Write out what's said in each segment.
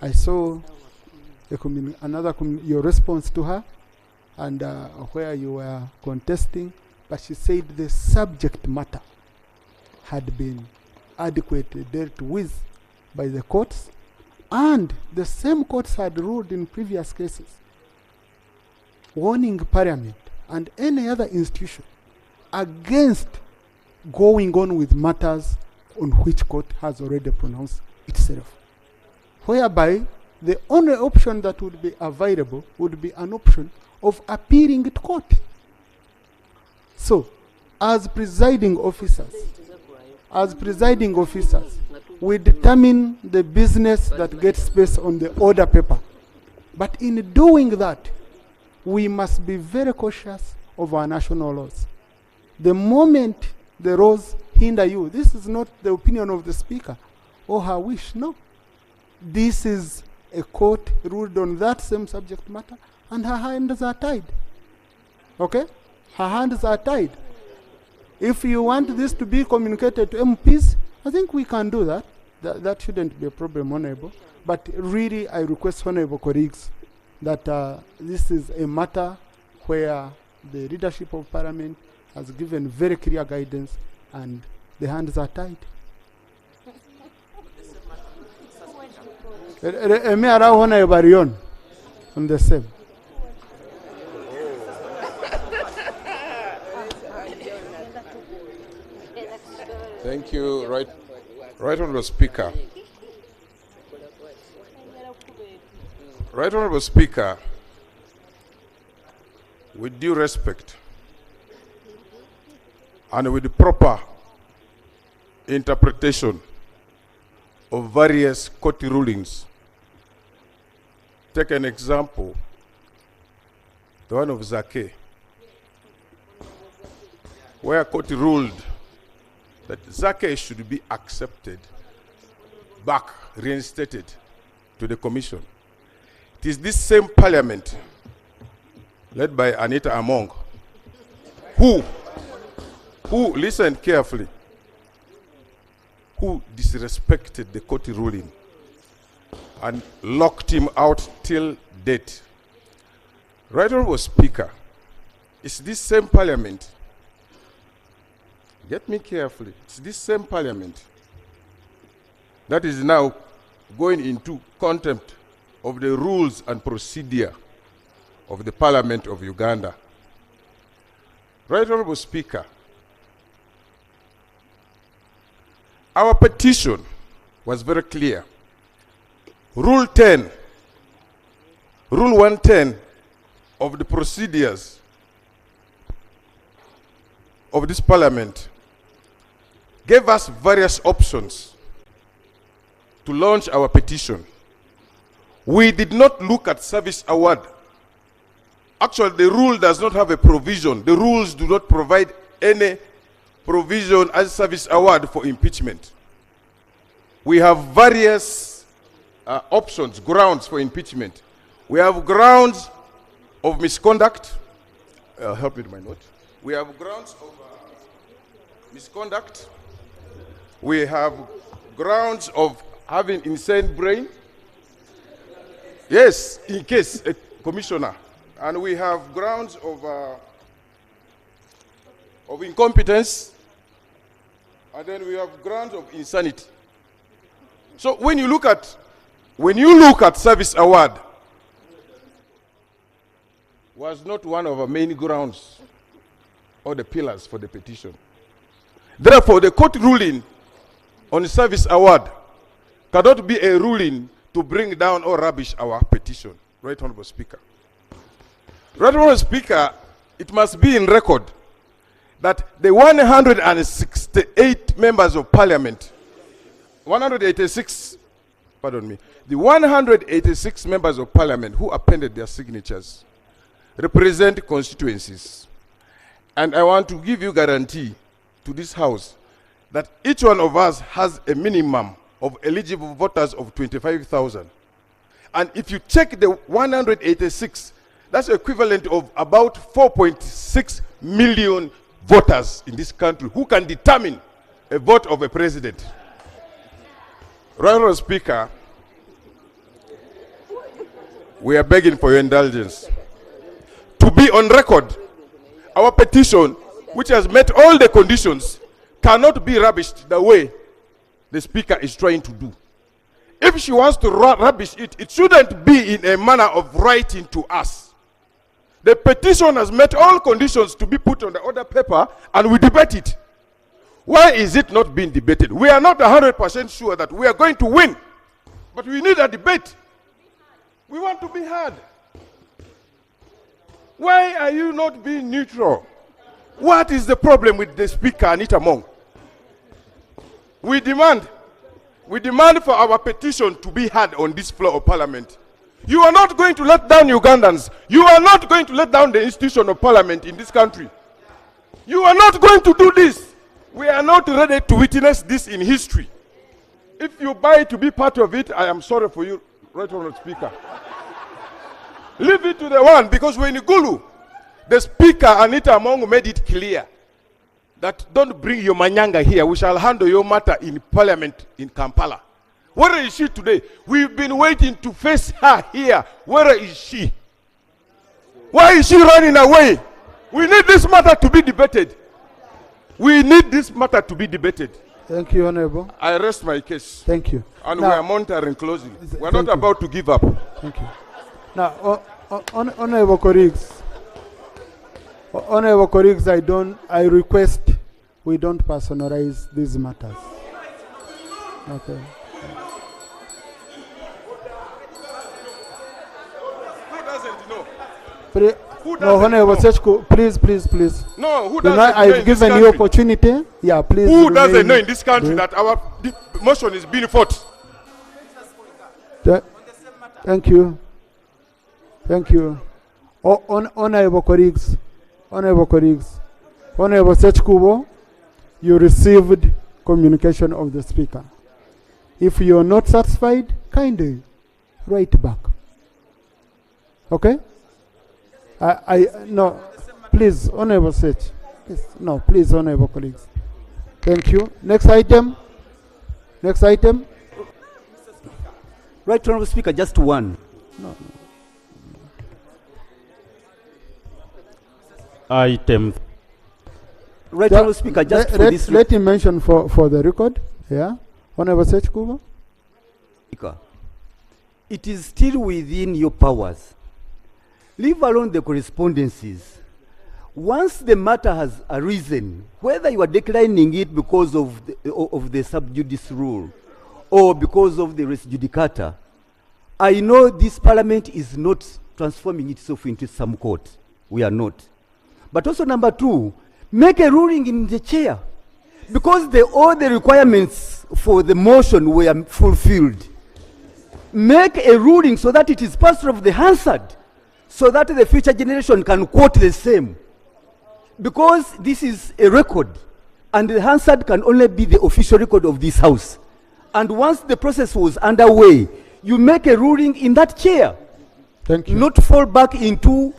I saw your response to her, and where you were contesting, but she said the subject matter had been adequately dealt with by the courts, and the same courts had ruled in previous cases, warning Parliament and any other institution against going on with matters on which court has already pronounced itself, whereby the only option that would be available would be an option of appealing to court. So, as presiding officers, we determine the business that gets placed on the order paper. But in doing that, we must be very cautious of our national laws. The moment the laws hinder you, this is not the opinion of the Speaker or her wish, no. This is a court ruled on that same subject matter, and her hands are tied. Okay? Her hands are tied. If you want this to be communicated to MPs, I think we can do that. That shouldn't be a problem, Honorable. But really, I request, Honorable colleagues, that this is a matter where the leadership of Parliament has given very clear guidance, and the hands are tied. Me allow Honorable Alioni on the same. Thank you, Right Honourable Speaker. Right Honourable Speaker, with due respect and with the proper interpretation of various court rulings, take an example, the one of Zake, where a court ruled that Zake should be accepted back, reinstated to the commission. It is this same Parliament, led by Anita Among, who, listen carefully, who disrespected the court ruling and locked him out till date. Right Honourable Speaker, it's this same Parliament, get me carefully, it's this same Parliament that is now going into contempt of the rules and procedure of the Parliament of Uganda. Right Honourable Speaker, our petition was very clear. Rule 110 of the procedures of this Parliament gave us various options to launch our petition. We did not look at service award. Actually, the rule does not have a provision. The rules do not provide any provision as service award for impeachment. We have various options, grounds for impeachment. We have grounds of misconduct. Help me with my note. We have grounds of misconduct. We have grounds of having insane brain. Yes, in case a commissioner. And we have grounds of incompetence. And then we have grounds of insanity. So when you look at service award, was not one of our main grounds or the pillars for the petition. Therefore, the court ruling on the service award cannot be a ruling to bring down or rubbish our petition. Right Honourable Speaker. Right Honourable Speaker, it must be in record that the 168 members of Parliament, the 186 members of Parliament who appended their signatures represent constituencies. And I want to give you guarantee to this House that each one of us has a minimum of eligible voters of 25,000. And if you check the 186, that's equivalent of about 4.6 million voters in this country who can determine a vote of a president. Right Honourable Speaker, we are begging for your indulgence. To be on record, our petition, which has met all the conditions, cannot be rubbished the way the Speaker is trying to do. If she wants to rubbish it, it shouldn't be in a manner of writing to us. The petition has met all conditions to be put on the order paper, and we debate it. Why is it not being debated? We are not 100% sure that we are going to win, but we need a debate. We want to be heard. Why are you not being neutral? What is the problem with the Speaker Anita Among? We demand for our petition to be heard on this floor of Parliament. You are not going to let down Ugandans. You are not going to let down the institution of Parliament in this country. You are not going to do this. We are not ready to witness this in history. If you buy to be part of it, I am sorry for you, Right Honourable Speaker. Leave it to the one, because when Gulu, the Speaker Anita Among made it clear that don't bring your manyanga here. We shall handle your matter in Parliament in Kampala. Where is she today? We've been waiting to face her here. Where is she? Why is she running away? We need this matter to be debated. We need this matter to be debated. Thank you, Honorable. I rest my case. Thank you. And now, we are monitoring closely. We are not about to give up. Thank you. Now, Honorable colleagues, I request we don't personalize these matters. Okay. Who doesn't know? No, Honorable Sechko, please. No, who doesn't know? I've given you opportunity. Yeah, please. Who doesn't know in this country that our motion is being fought? Thank you. Honorable colleagues, Honorable Sechkubo, you received communication of the Speaker. If you are not satisfied, kindly write back. Okay? No, please, Honorable Sech. No, please, Honorable colleagues. Thank you. Next item. Right, Honorable Speaker, just one. No. Item. Right, Honorable Speaker, just for this. Let him mention for the record. Yeah. Honorable Sechkubo. Speaker, it is still within your powers. Leave alone the correspondences. Once the matter has arisen, whether you are declining it because of the sub judice rule or because of the res judicata, I know this Parliament is not transforming itself into some court. We are not. But also, number two, make a ruling in the chair, because all the requirements for the motion were fulfilled. Make a ruling so that it is part of the Hansard, so that the future generation can quote the same. Because this is a record, and the Hansard can only be the official record of this House. And once the process was underway, you make a ruling in that chair. Thank you. Not fall back into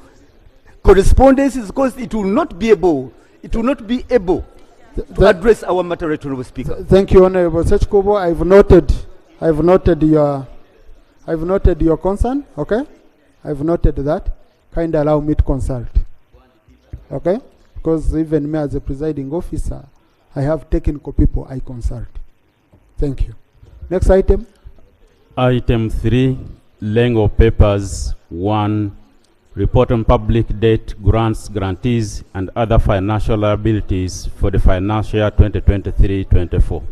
correspondences, because it will not be able to address our matter, Honorable Speaker. Thank you, Honorable Sechkubo. I've noted your concern. Okay, I've noted that. Kindly allow me to consult. Okay, because even me as a presiding officer, I have technical people I consult. Thank you. Next item. Item 3, laying of papers 1. Report on public debt, grants, grantees, and other financial liabilities for the financial year 2023-24.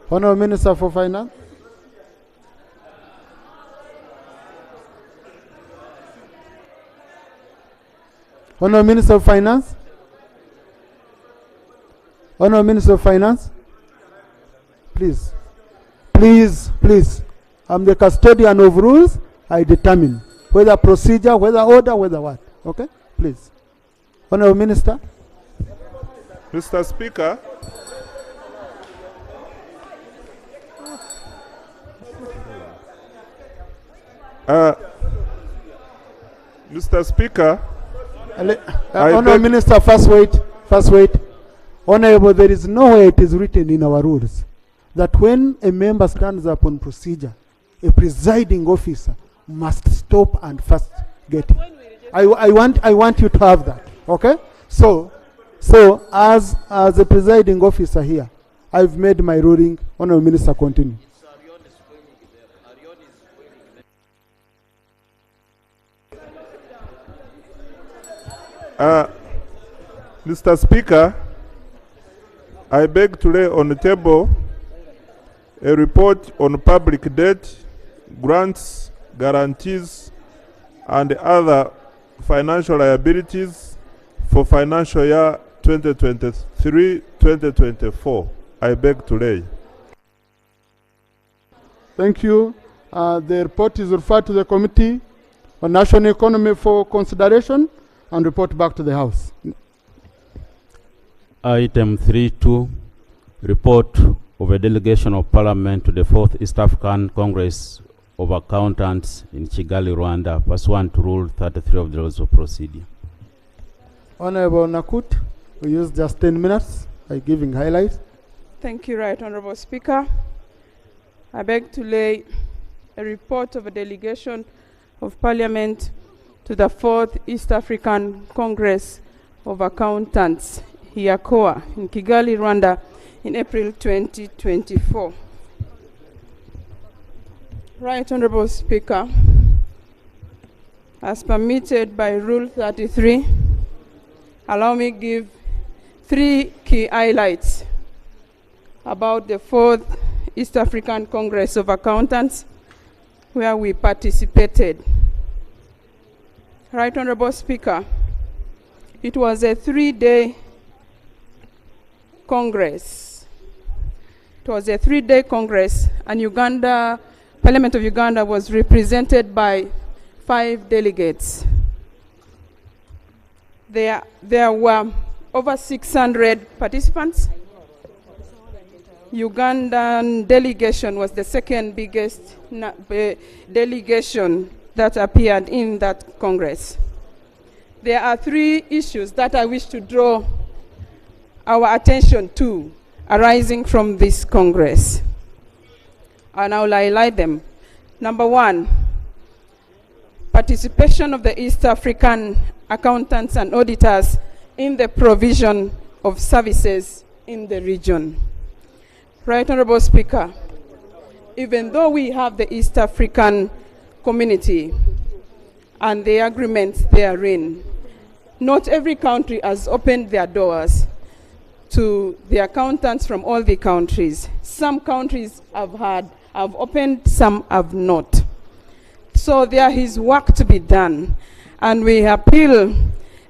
Honorable Minister for Finance. Honorable Minister of Finance. Honorable Minister of Finance. Please. I'm the custodian of rules. I determine whether procedure, whether order, whether what. Okay? Please. Honorable Minister. Mr. Speaker, Mr. Speaker, Honorable Minister, first wait. Honorable, there is nowhere it is written in our rules that when a member stands up on procedure, a presiding officer must stop and first get it. I want you to have that, okay? So as a presiding officer here, I've made my ruling. Honorable Minister, continue. Mr. Speaker, I beg to lay on the table a report on public debt, grants, guarantees, and other financial liabilities for financial year 2023-2024. I beg to lay. Thank you. The report is referred to the Committee on National Economy for consideration and report back to the House. Item 3.2, report of a delegation of Parliament to the 4th East African Congress of Accountants in Kigali, Rwanda, pursuant to Rule 33 of the Rules of Procedure. Honorable Nakut, we use just 10 minutes by giving highlights. Thank you, Right Honorable Speaker. I beg to lay a report of a delegation of Parliament to the 4th East African Congress of Accountants, HIACOA, in Kigali, Rwanda, in April 2024. Right Honorable Speaker, as permitted by Rule 33, allow me to give 3 key highlights about the 4th East African Congress of Accountants, where we participated. Right Honorable Speaker, it was a 3-day Congress. It was a 3-day Congress, and Parliament of Uganda was represented by 5 delegates. There were over 600 participants. Ugandan delegation was the second biggest delegation that appeared in that Congress. There are 3 issues that I wish to draw our attention to arising from this Congress, and I will highlight them. Number 1, participation of the East African accountants and auditors in the provision of services in the region. Right Honorable Speaker, even though we have the East African community and the agreements therein, not every country has opened their doors to the accountants from all the countries. Some countries have opened, some have not. So there is work to be done, and we appeal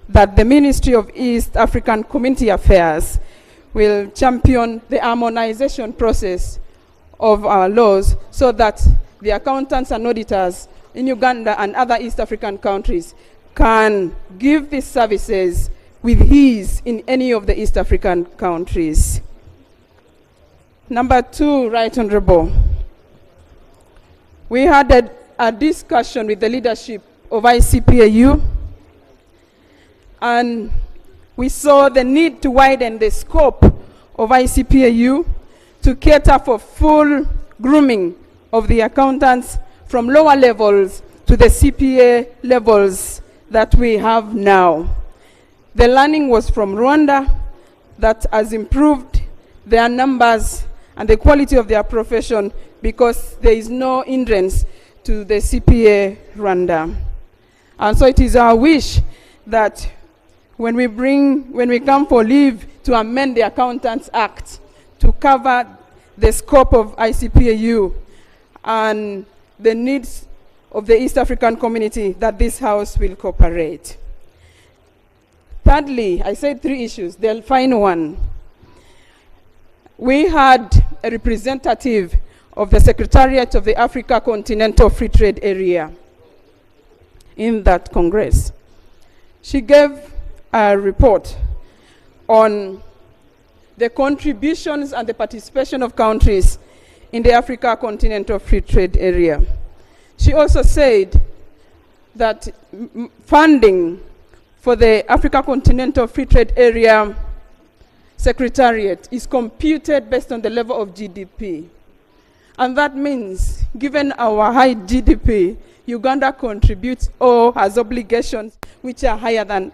that the Ministry of East African Community Affairs will champion the harmonization process of our laws so that the accountants and auditors in Uganda and other East African countries can give these services with ease in any of the East African countries. Number 2, Right Honorable, we had a discussion with the leadership of ICPAU, and we saw the need to widen the scope of ICPAU to cater for full grooming of the accountants from lower levels to the CPA levels that we have now. The learning was from Rwanda that has improved their numbers and the quality of their profession because there is no hindrance to the CPA Rwanda. And so it is our wish that when we come for leave to amend the Accountants Act to cover the scope of ICPAU and the needs of the East African community, that this House will cooperate. Thirdly, I said 3 issues, the final one. We had a representative of the Secretariat of the Africa Continental Free Trade Area in that Congress. She gave a report on the contributions and the participation of countries in the Africa Continental Free Trade Area. She also said that funding for the Africa Continental Free Trade Area Secretariat is computed based on the level of GDP. And that means, given our high GDP, Uganda contributes or has obligations which are higher than